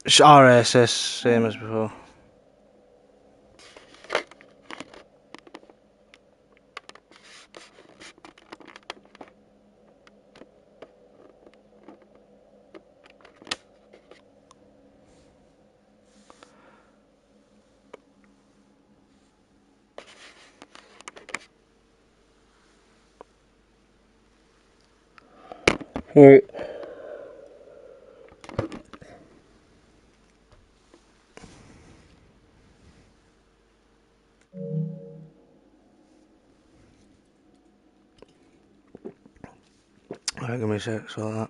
It's RSS, same as before. Right. Alright, give me a sec, sort that.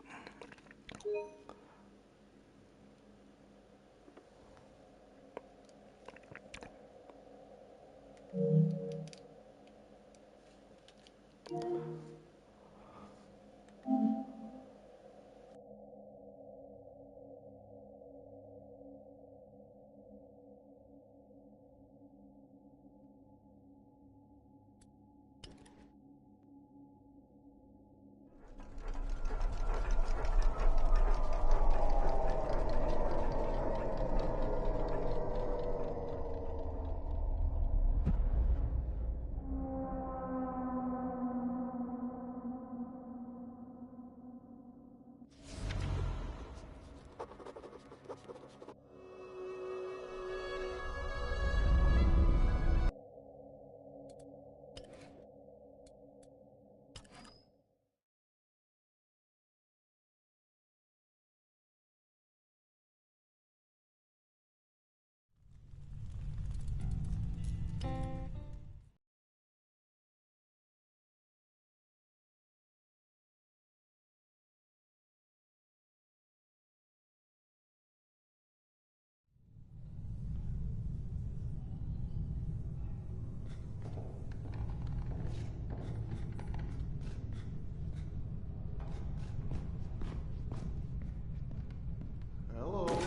Hello.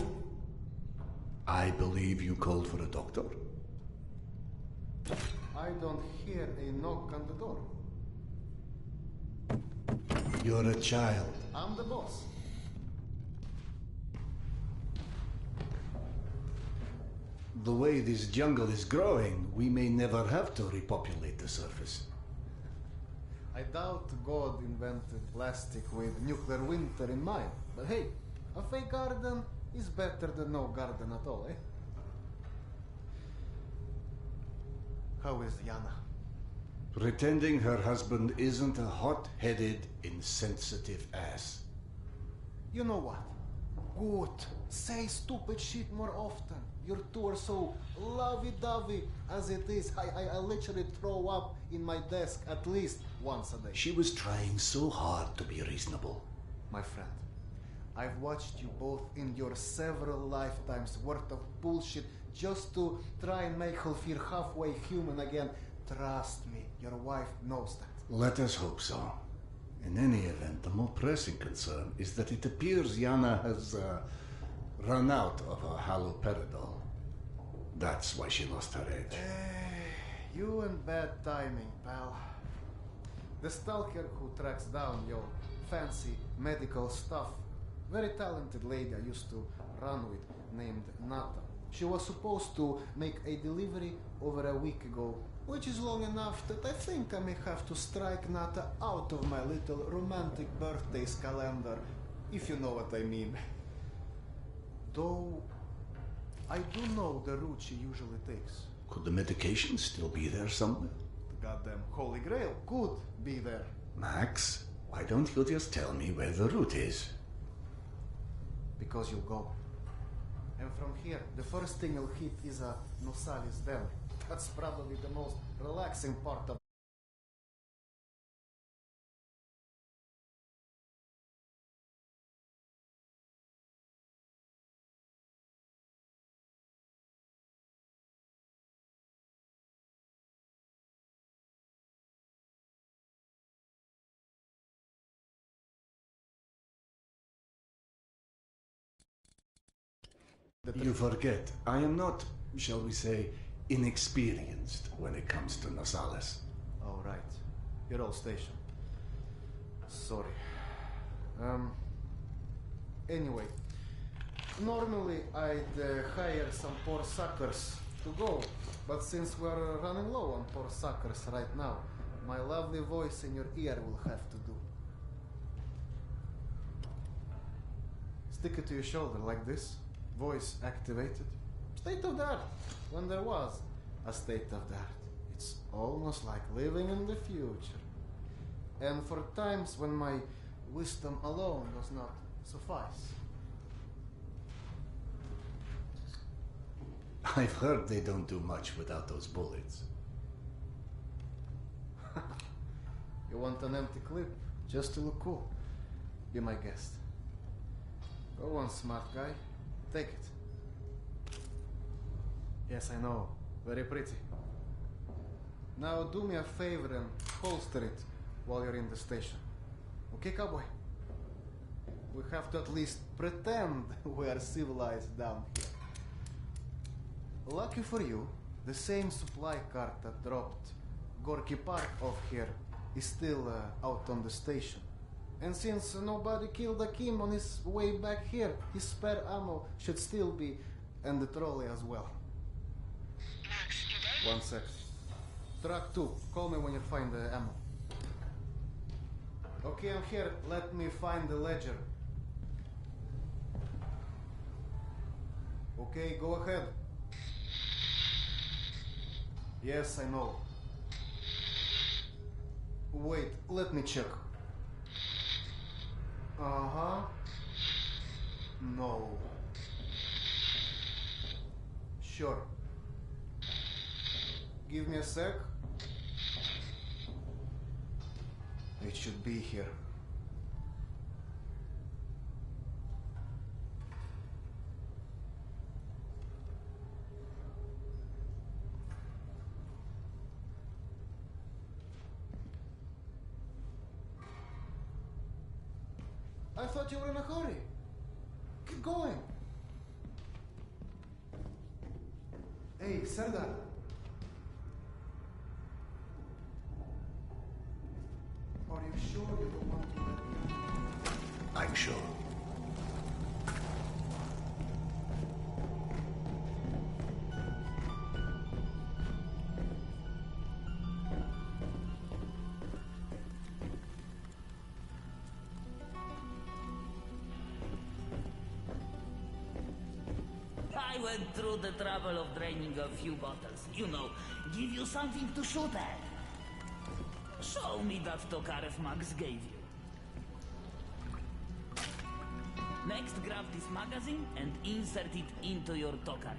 I believe you called for a doctor. I don't hear a knock on the door. You're a child. I'm the boss. The way this jungle is growing, we may never have to repopulate the surface. I doubt God invented plastic with nuclear winter in mind. But hey, a fake garden is better than no garden at all, eh? How is Yana? Pretending her husband isn't a hot-headed, insensitive ass. You know what? Good. Say stupid shit more often. Your two are so lovey-dovey as it is. I literally throw up in my desk at least once a day. She was trying so hard to be reasonable. My friend, I've watched you both in your several lifetimes worth of bullshit just to try and make her feel halfway human again. Trust me, your wife knows that. Let us hope so. In any event, the more pressing concern is that it appears Yana has run out of her haloperidol. That's why she lost her edge. You and bad timing, pal. The stalker who tracks down your fancy medical stuff, very talented lady I used to run with named Nata. She was supposed to make a delivery over a week ago, which is long enough that I think I may have to strike Nata out of my little romantic birthdays calendar, if you know what I mean. Though, I do know the route she usually takes. Could the medication still be there somewhere? The goddamn Holy Grail could be there. Max, why don't you just tell me where the route is? Because you'll go. And from here, the first thing you'll hit is a Nosalis Deli. That's probably the most relaxing part of. You forget, I am not, shall we say, inexperienced when it comes to Nosalis. Oh, right. You're all stationed. Sorry. Anyway, Normally, I'd hire some poor suckers to go, but since we're running low on poor suckers right now, my lovely voice in your ear will have to do. Stick it to your shoulder like this, voice activated. State of the art, when there was a state of the art. It's almost like living in the future. And for times when my wisdom alone does not suffice. I've heard they don't do much without those bullets. You want an empty clip just to look cool? Be my guest. Go on, smart guy. Take it. Yes, I know. Very pretty. Now do me a favor and holster it while you're in the station. Okay, cowboy? We have to at least pretend we are civilized down here. Lucky for you, the same supply cart that dropped Gorky Park off here is still out on the station. And since nobody killed Akim on his way back here, his spare ammo should still be in the trolley as well. Max, you there? 1 sec. Truck 2, call me when you find the ammo. Okay, I'm here. Let me find the ledger. Okay, go ahead. Yes, I know. Wait, let me check. Uh-huh. No. Sure. Give me a sec. It should be here. I thought you were in a hurry. Keep going. Hey, Serdar. Are you sure you don't want to let me? I'm sure. I went through the trouble of draining a few bottles. You know, give you something to shoot at. Show me that Tokarev Max gave you. Next, grab this magazine and insert it into your Tokarev.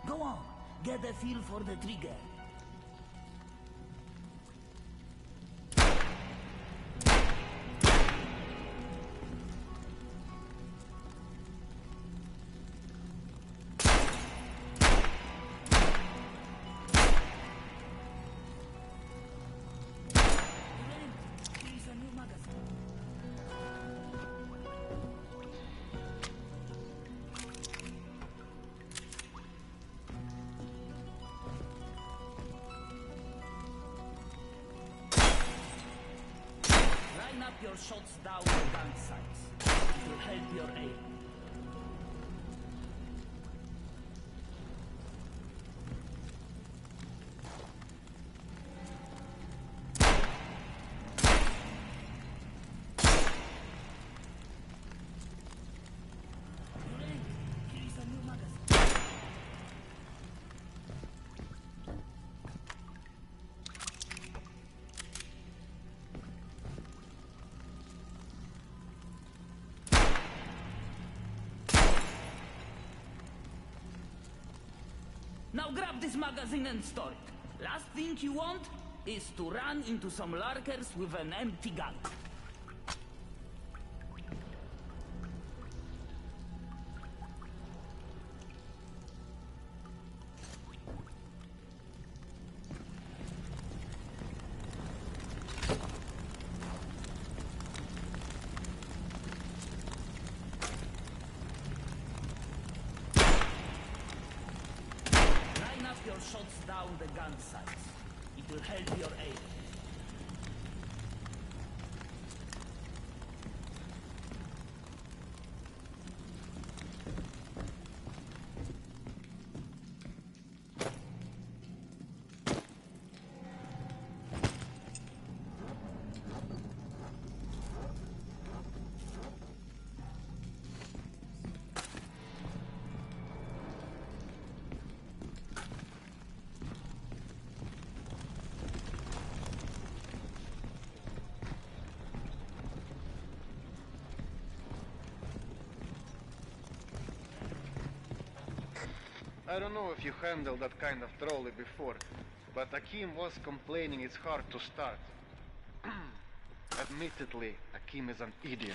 Go on, get a feel for the trigger. Here's a new magazine. Line up your shots down the gun sights. It will help your aim. Here is a new magazine. Now grab this magazine and store it. Last thing you want is to run into some lurkers with an empty gun. Line up your shots down the gun sights. It will help your aim. I don't know if you handled that kind of trolley before, but Akim was complaining it's hard to start. Admittedly, Akim is an idiot.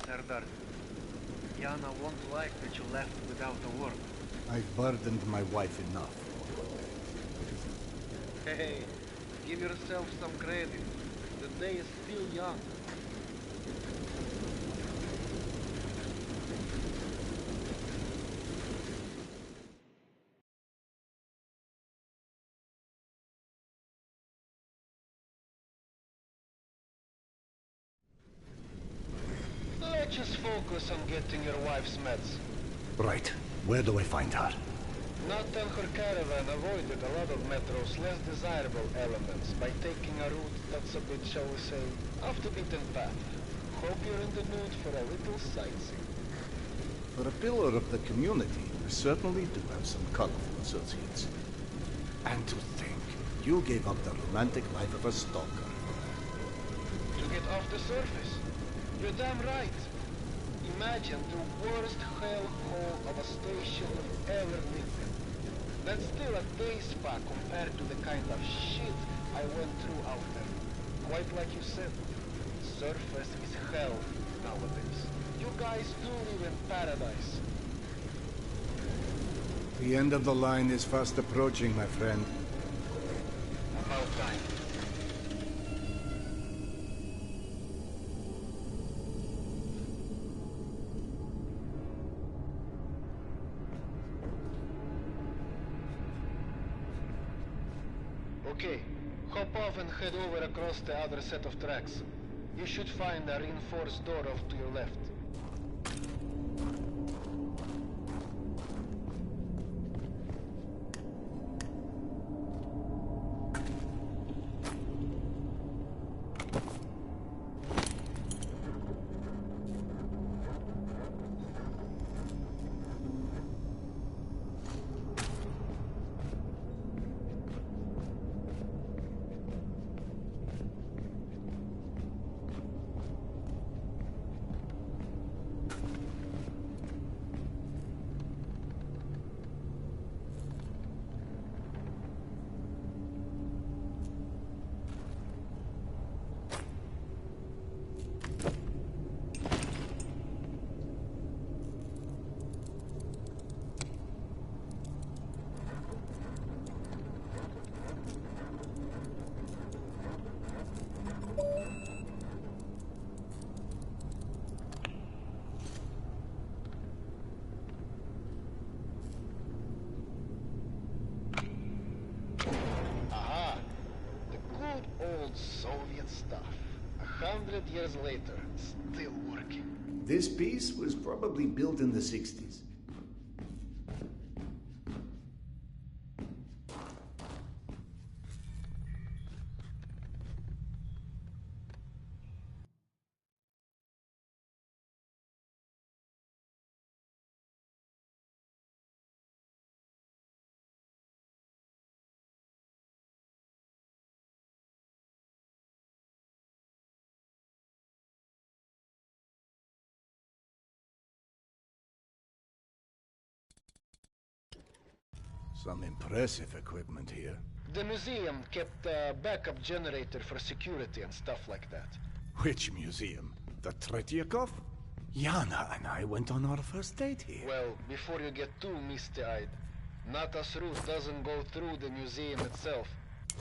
Serdar, Yana won't like that you left without a word. I've burdened my wife enough. Hey, give yourself some credit. The day is still young. Let's just focus on getting your wife's meds. Right. Where do I find her? Not and her caravan avoided a lot of Metro's less desirable elements by taking a route that's a bit, shall we say, off the beaten path. Hope you're in the mood for a little sightseeing. For a pillar of the community, I certainly do have some colorful associates. And to think, you gave up the romantic life of a stalker. To get off the surface. You're damn right. Imagine the worst hellhole of a station you've ever lived in. That's still a day spa compared to the kind of shit I went through out there. Quite like you said, surface is hell nowadays. You guys do live in paradise. The end of the line is fast approaching, my friend. About time. Okay, hop off and head over across the other set of tracks. You should find a reinforced door off to your left. Soviet stuff. 100 years later, still working. This piece was probably built in the 60s. Some impressive equipment here. The museum kept a backup generator for security and stuff like that. Which museum? The Tretyakov? Yana and I went on our first date here. Well, before you get too misty-eyed, Nata's route doesn't go through the museum itself.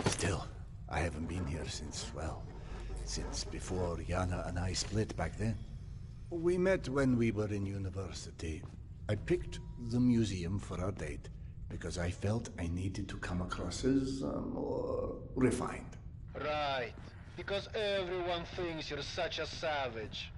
Still, I haven't been here since before Yana and I split back then. We met when we were in university. I picked the museum for our date because I felt I needed to come across as more refined. Right, because everyone thinks you're such a savage.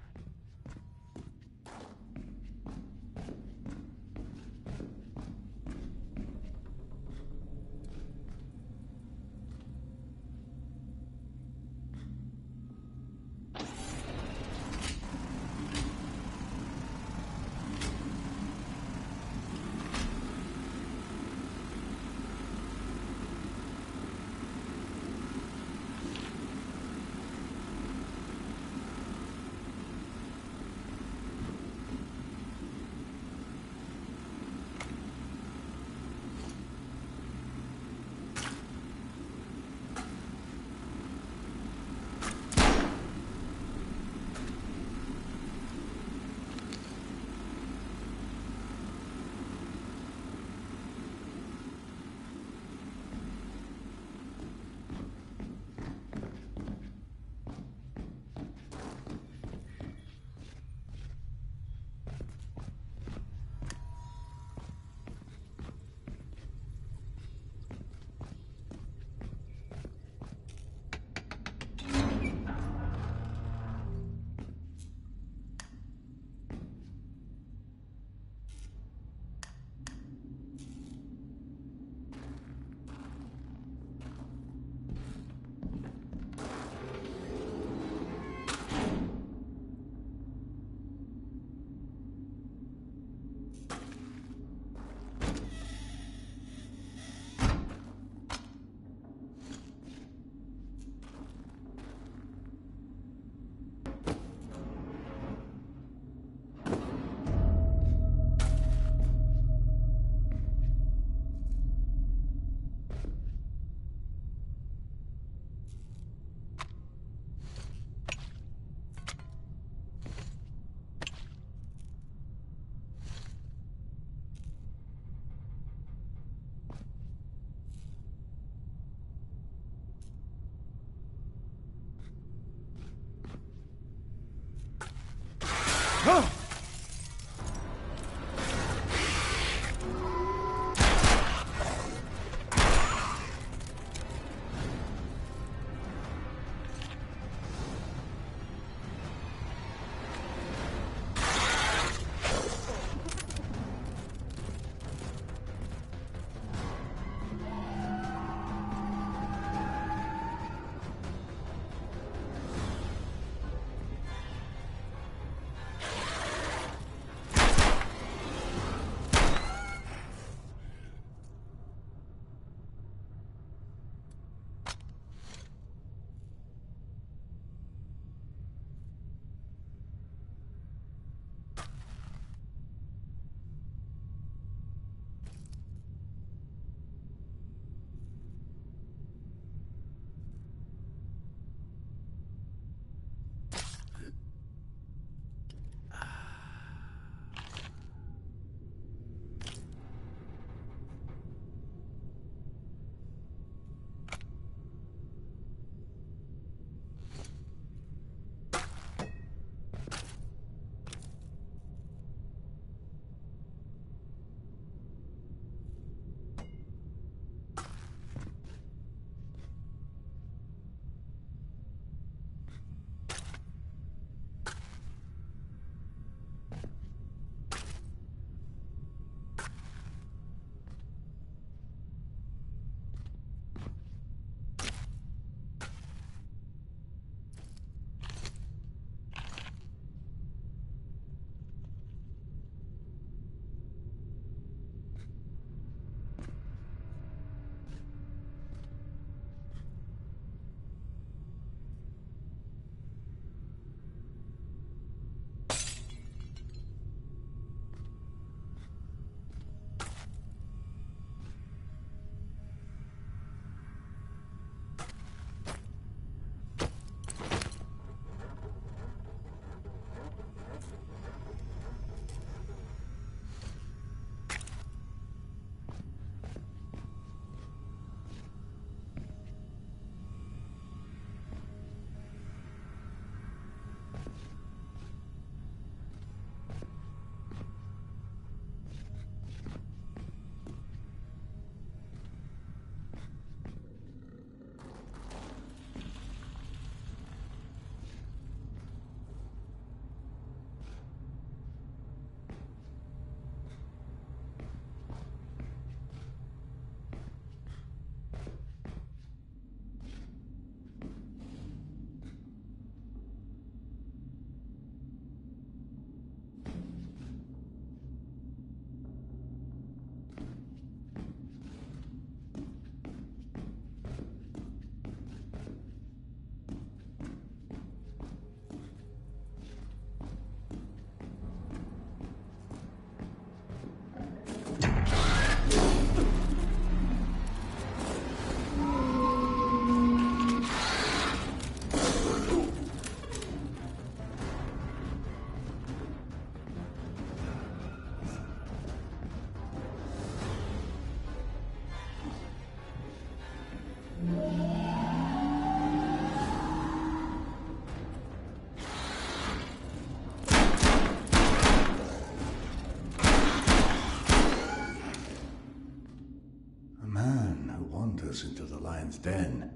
the lion's den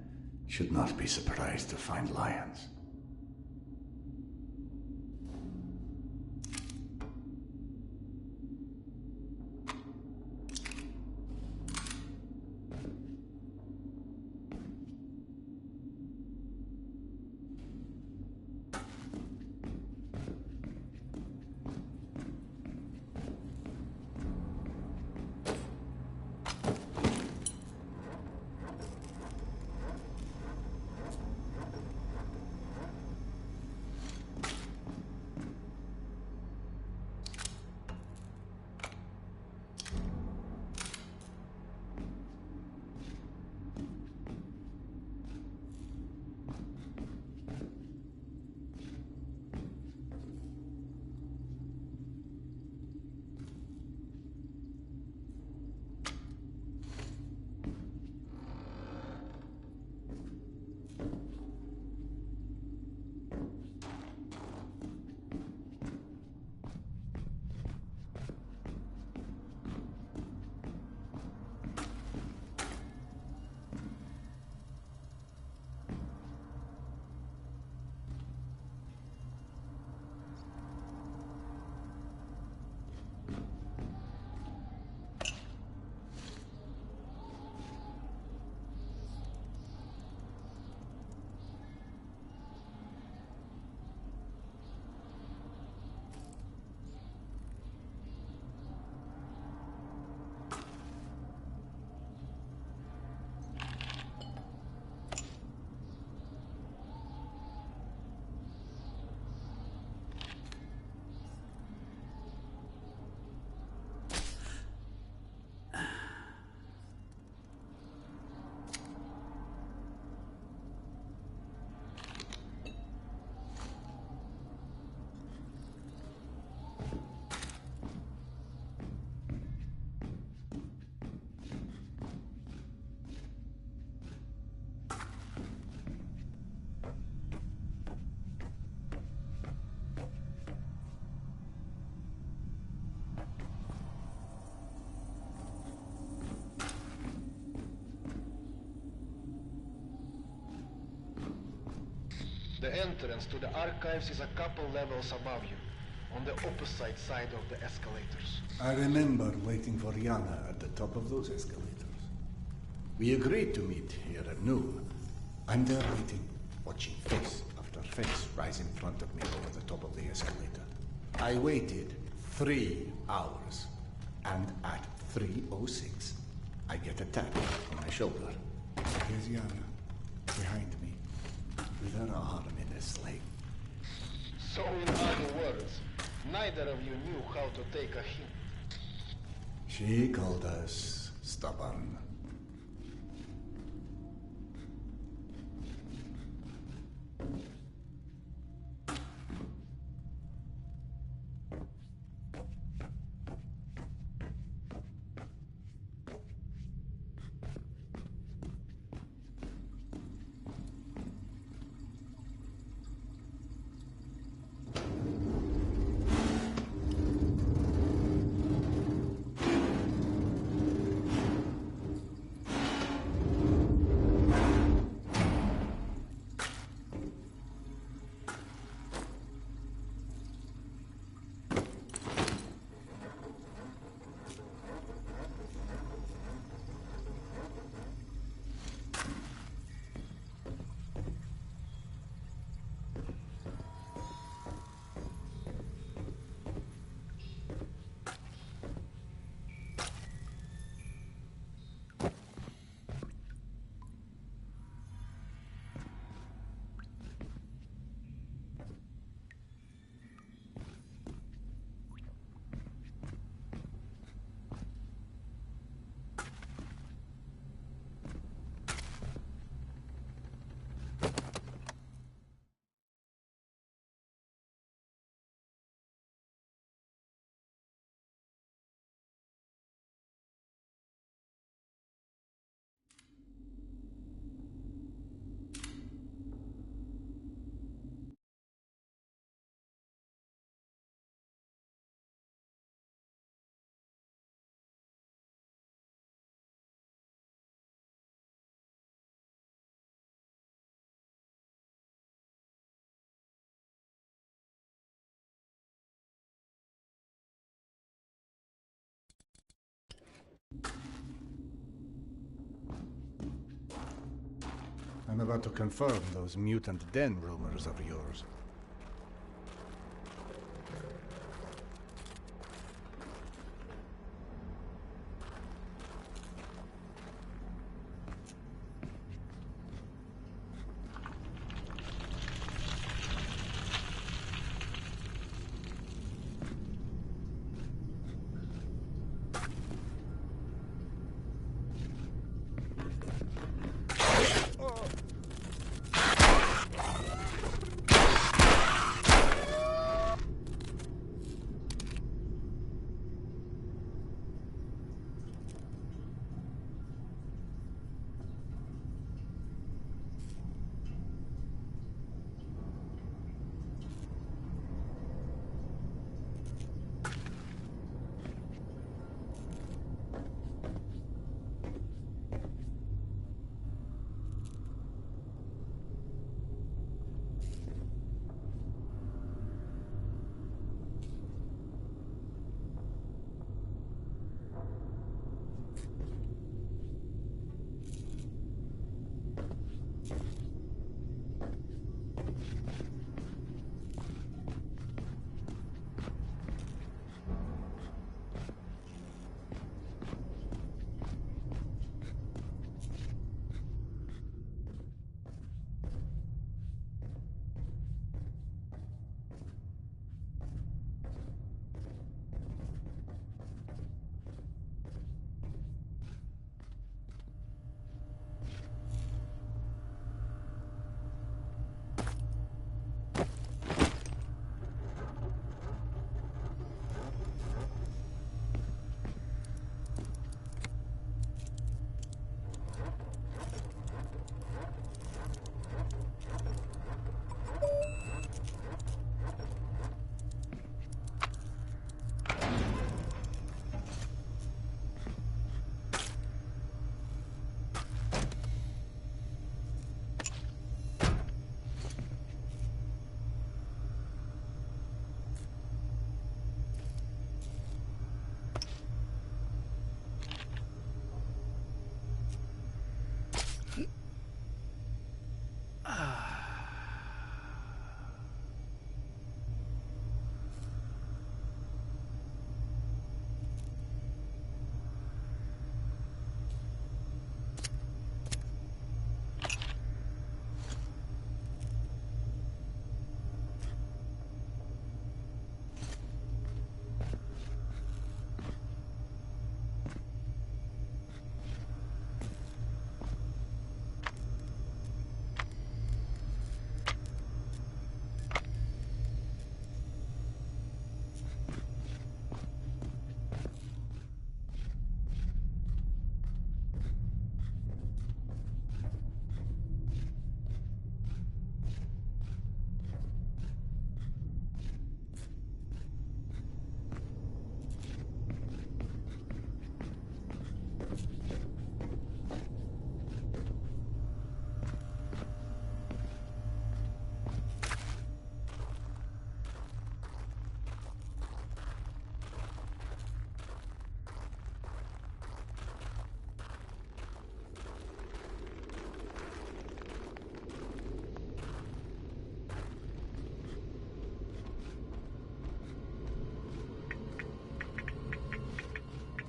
should not be surprised to find lions. The entrance to the archives is a couple levels above you, on the opposite side of the escalators. I remember waiting for Yana at the top of those escalators. We agreed to meet here at noon. I'm there waiting, watching face after face rise in front of me over the top of the escalator. I waited 3 hours, and at 3:06, I get a tap on my shoulder. Here's Yana, behind me, with her arm in a sling. So in other words, neither of you knew how to take a hint. She called us stubborn. I'm about to confirm those mutant den rumors of yours.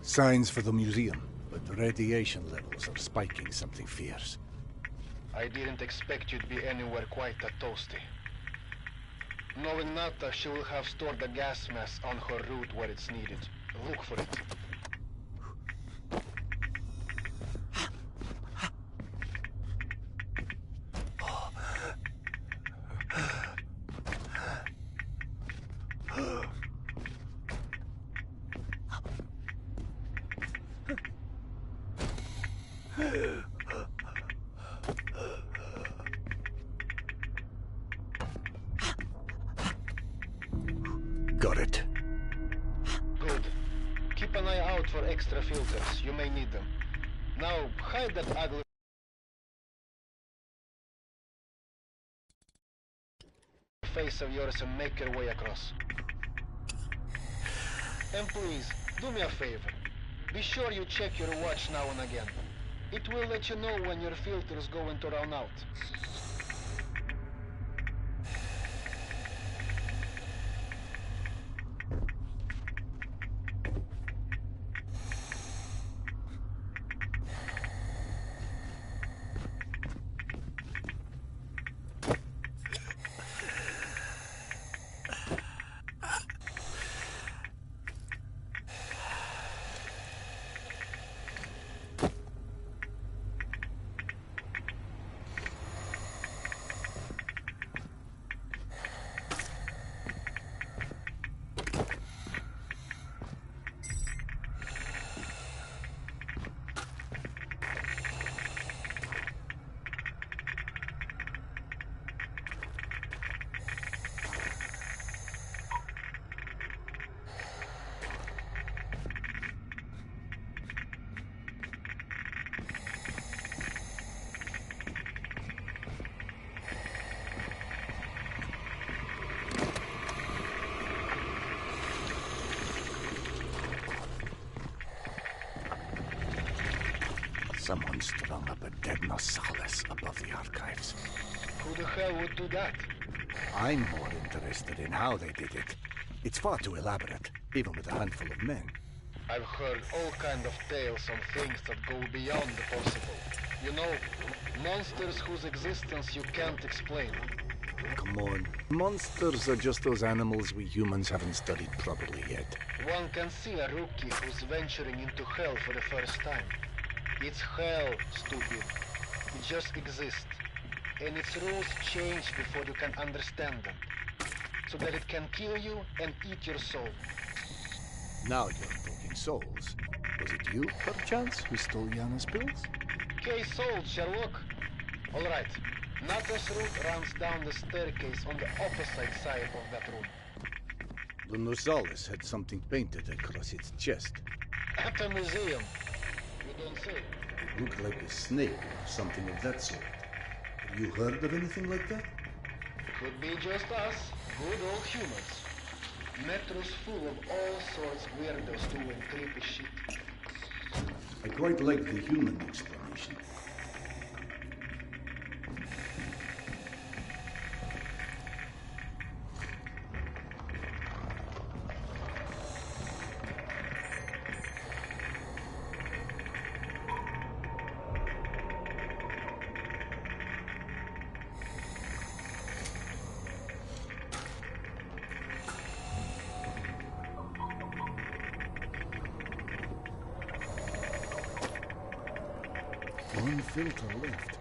Signs for the museum, but the radiation levels are spiking something fierce. I didn't expect you to be anywhere quite that toasty. Knowing Nata, she will have stored the gas mask on her route where it's needed. Look for it. Got it. Good. Keep an eye out for extra filters. You may need them. Now, hide that ugly face of yours and make your way across. And please, do me a favor. Be sure you check your watch now and again. It will let you know when your filter's going to run out. Someone strung up a dead Nosalis above the archives. Who the hell would do that? I'm more interested in how they did it. It's far too elaborate, even with a handful of men. I've heard all kind of tales on things that go beyond the possible. You know, monsters whose existence you can't explain. Come on. Monsters are just those animals we humans haven't studied properly yet. One can see a rookie who's venturing into hell for the first time. It's hell, stupid. It just exists. And its rules change before you can understand them. So that it can kill you and eat your soul. Now you're talking souls. Was it you, perchance, who stole Yana's pills? Case solved, Sherlock. Alright. Nata's route runs down the staircase on the opposite side of that room. The Nosalis had something painted across its chest. At a museum. You don't say. It looked like a snake or something of that sort. Have you heard of anything like that? Could be just us, good old humans. Metro's full of all sorts weirdos doing creepy shit. I quite like the human explanation. One filter left.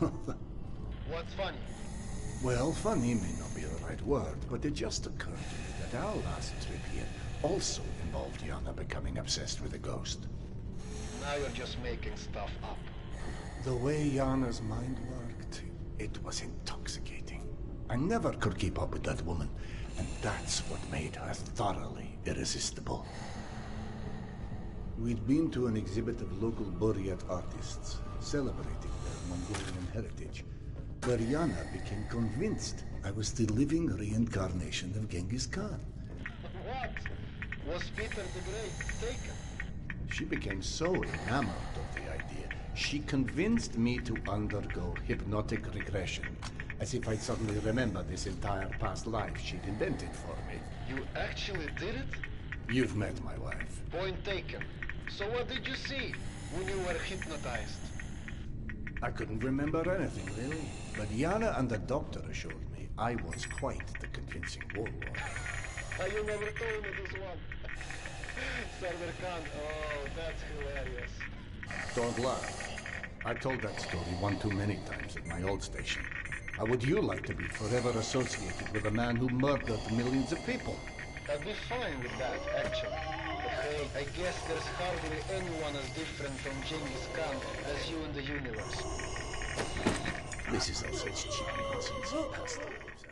What's funny? Well, funny may not be the right word, but it just occurred to me that our last trip here also involved Yana becoming obsessed with a ghost. Now you're just making stuff up. The way Yana's mind worked, it was intoxicating. I never could keep up with that woman, and that's what made her thoroughly irresistible. We'd been to an exhibit of local Buryat artists, celebrating their Mongolian heritage, where Yana became convinced I was the living reincarnation of Genghis Khan. What? Was Peter the Great taken? She became so enamored of the idea, she convinced me to undergo hypnotic regression, as if I'd suddenly remember this entire past life she'd invented for me. You actually did it? You've met my wife. Point taken. So what did you see when you were hypnotized? I couldn't remember anything, really. But Yana and the doctor assured me I was quite the convincing warlord. You never told me this one. Sardar Khan, oh, that's hilarious. Don't laugh. I told that story one too many times at my old station. How would you like to be forever associated with a man who murdered millions of people? I'd be fine with that, actually. But hey, I guess there's hardly anyone as different from Genghis Khan as you in the universe. This is all such cheap nonsense. Past the lives